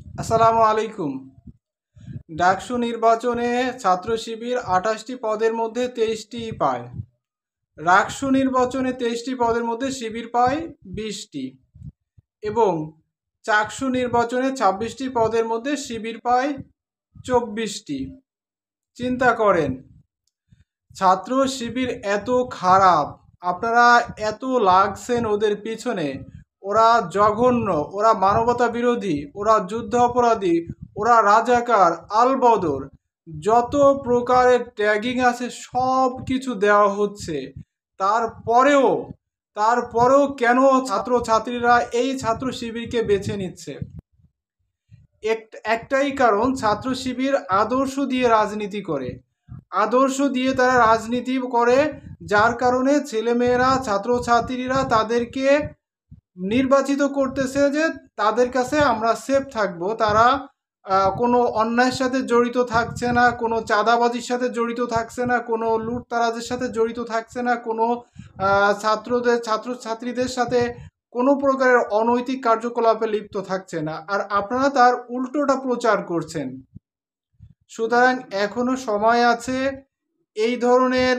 আসসালামু আলাইকুম। ডাকসু নির্বাচনে ছাত্র শিবির ২৮টি পদের মধ্যে ২৩টি পায়। রাকসু নির্বাচনে ২৩টি পদের মধ্যে শিবির পায় ২০টি এবং চাকসু নির্বাচনে ২৬টি পদের মধ্যে শিবির পায় ২৪টি। চিন্তা করেন, ছাত্র শিবির এত খারাপ, আপনারা এত লাগছেন ওদের পিছনে। ওরা জঘন্য, ওরা মানবতা বিরোধী, ওরা যুদ্ধ অপরাধী, ওরা রাজাকার, আলবদর, যত প্রকারের ট্যাগিং আছে সব কিছু দেওয়া হচ্ছে। তারপরেও তারপরেও কেন ছাত্রছাত্রীরা এই ছাত্র শিবিরকে বেছে নিচ্ছে? একটাই কারণ, ছাত্র শিবির আদর্শ দিয়ে রাজনীতি করে। আদর্শ দিয়ে তারা রাজনীতি করে, যার কারণে ছেলেমেয়েরা ছাত্রছাত্রীরা তাদেরকে নির্বাচিত করতেছে যে তাদের কাছে আমরা সেফ থাকবো। তারা কোনো অন্যায়ের সাথে জড়িত থাকছে না, কোনো চাঁদাবাজির সাথে জড়িত থাকছে না, কোনো লুটতারাজের সাথে জড়িত থাকছে না, কোনো ছাত্রছাত্রীদের সাথে কোনো প্রকারের অনৈতিক কার্যকলাপে লিপ্ত থাকছে না। আর আপনারা তার উল্টোটা প্রচার করছেন। সুতরাং এখনো সময় আছে। এই ধরনের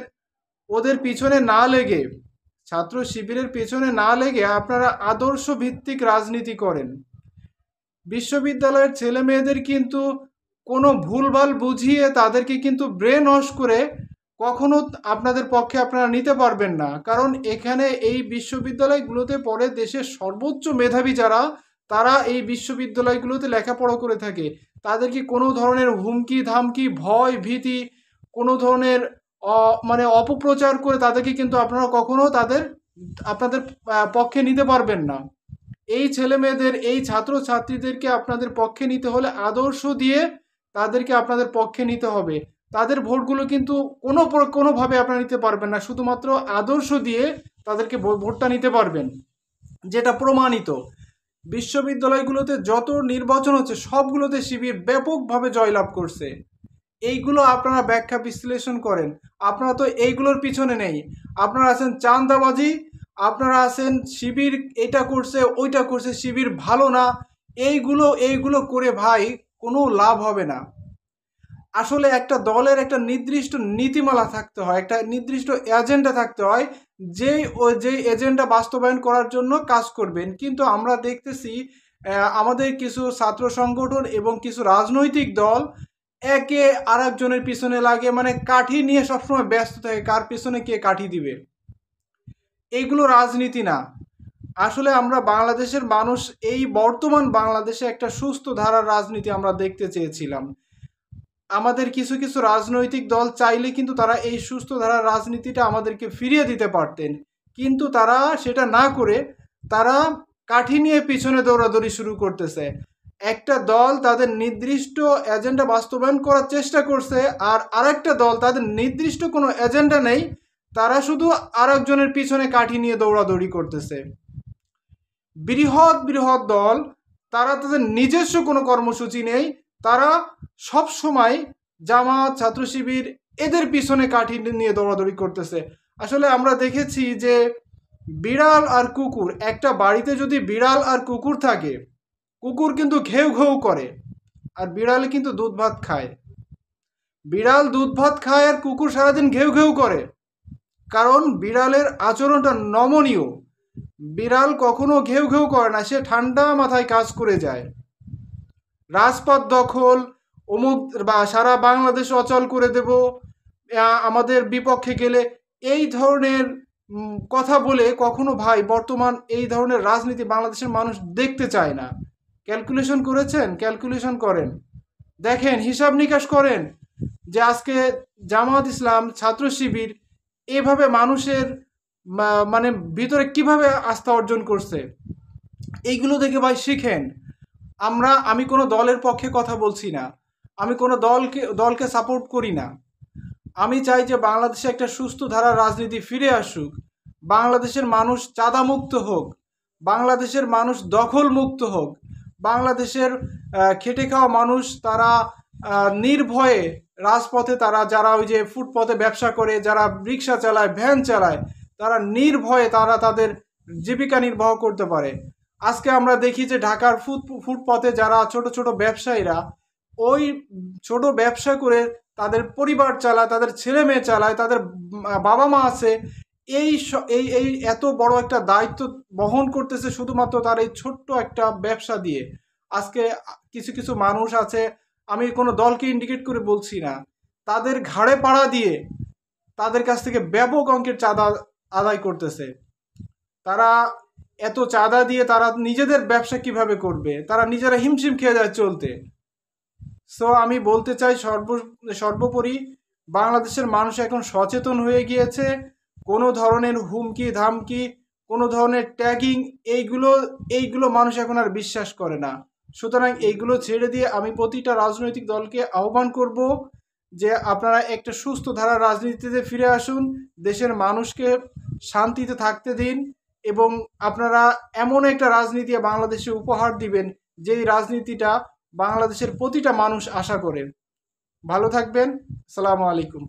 ওদের পিছনে না লেগে, ছাত্র শিবিরের পেছনে না লেগে আপনারা আদর্শ ভিত্তিক রাজনীতি করেন। বিশ্ববিদ্যালয়ের ছেলে মেয়েদের কিন্তু কোনো ভুলভাল বুঝিয়ে তাদেরকে কিন্তু ব্রেন ওয়াশ করে কখনো আপনাদের পক্ষে আপনারা নিতে পারবেন না। কারণ এখানে এই বিশ্ববিদ্যালয়গুলোতে পড়ে দেশের সর্বোচ্চ মেধাবী যারা, তারা এই বিশ্ববিদ্যালয়গুলোতে লেখাপড়া করে থাকে। তাদেরকে কোনো ধরনের হুমকি ধামকি, ভয় ভীতি, কোনো ধরনের অপপ্রচার করে তাদেরকে কিন্তু আপনারা কখনো আপনাদের পক্ষে নিতে পারবেন না। এই ছেলে মেয়েদের, এই ছাত্র ছাত্রীদেরকে আপনাদের পক্ষে নিতে হলে আদর্শ দিয়ে তাদেরকে আপনাদের পক্ষে নিতে হবে। তাদের ভোটগুলো কিন্তু কোনোভাবে আপনারা নিতে পারবেন না, শুধুমাত্র আদর্শ দিয়ে তাদেরকে ভোটটা নিতে পারবেন, যেটা প্রমাণিত। বিশ্ববিদ্যালয়গুলোতে যত নির্বাচন হচ্ছে সবগুলোতে শিবির ব্যাপকভাবে জয়লাভ করছে। এইগুলো আপনারা ব্যাখ্যা বিশ্লেষণ করেন। আপনারা তো এইগুলোর পিছনে নেই, আপনারা আছেন চাঁদাবাজি, আপনারা আছেন শিবির এটা করছে ওইটা করছে, শিবির ভালো না, এইগুলো করে ভাই কোনো লাভ হবে না। আসলে একটা দলের একটা নির্দিষ্ট নীতিমালা থাকতে হয়, একটা নির্দিষ্ট এজেন্ডা থাকতে হয়, যে এজেন্ডা বাস্তবায়ন করার জন্য কাজ করবেন। কিন্তু আমরা দেখতেছি আমাদের কিছু ছাত্র সংগঠন এবং কিছু রাজনৈতিক দল একে আরেকজনের পিছনে লাগে, মানে কাঠি নিয়ে সবসময় ব্যস্ত থাকে, কার পিছনে কে কাঠি দিবে। এইগুলো রাজনীতি না। আসলে আমরা বাংলাদেশের মানুষ এই বর্তমান বাংলাদেশে একটা সুস্থ ধারার রাজনীতি আমরা দেখতে চেয়েছিলাম। আমাদের কিছু কিছু রাজনৈতিক দল চাইলে কিন্তু তারা এই সুস্থ ধারার রাজনীতিটা আমাদেরকে ফিরিয়ে দিতে পারতেন, কিন্তু তারা সেটা না করে তারা কাঠি নিয়ে পিছনে দৌড়াদৌড়ি শুরু করতেছে। একটা দল তাদের নির্দিষ্ট এজেন্ডা বাস্তবায়ন করার চেষ্টা করছে, আর আরেকটা দল তাদের নির্দিষ্ট কোনো এজেন্ডা নেই, তারা শুধু আরেকজনের পিছনে কাঠি নিয়ে দৌড়াদৌড়ি করতেছে। বৃহৎ বৃহৎ দল, তারা তাদের নিজস্ব কোনো কর্মসূচি নেই, তারা সব সময় জামাত, ছাত্র শিবির এদের পিছনে কাঠি নিয়ে দৌড়াদৌড়ি করতেছে। আসলে আমরা দেখেছি যে বিড়াল আর কুকুর, একটা বাড়িতে যদি বিড়াল আর কুকুর থাকে, কুকুর কিন্তু ঘেউ ঘেউ করে আর বিড়ালে কিন্তু দুধ ভাত খায়। বিড়াল দুধ ভাত খায় আর কুকুর সারাদিন ঘেউ ঘেউ করে, কারণ বিড়ালের আচরণটা নমনীয়। বিড়াল কখনো ঘেউ ঘেউ করে না, সে ঠান্ডা মাথায় কাজ করে যায়। রাজপথ দখল, অমুক বা সারা বাংলাদেশ অচল করে দেব, আমাদের বিপক্ষে গেলে, এই ধরনের কথা বলে কখনো ভাই বর্তমান এই ধরনের রাজনীতি বাংলাদেশের মানুষ দেখতে চায় না। ক্যালকুলেশন করেছেন? ক্যালকুলেশন করেন, দেখেন, হিসাব নিকাশ করেন যে আজকে জামাত ইসলাম, ছাত্র শিবির এভাবে মানুষের মানে ভিতরে কিভাবে আস্থা অর্জন করছে। এইগুলো দেখে ভাই শিখেন। আমি কোনো দলের পক্ষে কথা বলছি না, আমি কোনো দলকে সাপোর্ট করি না। আমি চাই যে বাংলাদেশে একটা সুস্থ ধারার রাজনীতি ফিরে আসুক, বাংলাদেশের মানুষ চাঁদামুক্ত হোক, বাংলাদেশের মানুষ দখল মুক্ত হোক, বাংলাদেশের খেটে খাওয়া মানুষ তারা নির্ভয়ে রাজপথে, তারা যারা ওই যে ফুটপথে ব্যবসা করে, যারা রিক্সা চালায়, ভ্যান চালায়, তারা নির্ভয়ে তারা তাদের জীবিকা নির্বাহ করতে পারে। আজকে আমরা দেখি যে ঢাকার ফুটপথে যারা ছোট ছোট ব্যবসায়ীরা ওই ছোট ব্যবসা করে তাদের পরিবার চালায়, তাদের ছেলে মেয়ে চালায়, তাদের বাবা মা আছে, এই এত বড় একটা দায়িত্ব বহন করতেছে শুধুমাত্র তার এই ছোট্ট একটা ব্যবসা দিয়ে। আজকে কিছু কিছু মানুষ আছে, আমি কোনো দলকে ইন্ডিকেট করে বলছি না, তাদের ঘাড়ে পাড়া দিয়ে তাদের কাছ থেকে ব্যাপক অঙ্কের চাঁদা আদায় করতেছে। তারা এত চাঁদা দিয়ে তারা নিজেদের ব্যবসা কিভাবে করবে, তারা নিজেরা হিমশিম খেয়ে যায় চলতে। সো আমি বলতে চাই সর্বোপরি বাংলাদেশের মানুষ এখন সচেতন হয়ে গিয়েছে। কোনো ধরনের হুমকি ধামকি, কোনো ধরনের ট্যাগিং, এইগুলো মানুষ এখন আর বিশ্বাস করে না। সুতরাং এইগুলো ছেড়ে দিয়ে আমি প্রতিটা রাজনৈতিক দলকে আহ্বান করব যে আপনারা একটা সুস্থ ধারার রাজনীতিতে ফিরে আসুন, দেশের মানুষকে শান্তিতে থাকতে দিন এবং আপনারা এমন একটা রাজনীতি বাংলাদেশে উপহার দিবেন যেই রাজনীতিটা বাংলাদেশের প্রতিটা মানুষ আশা করে। ভালো থাকবেন। আসসালামু আলাইকুম।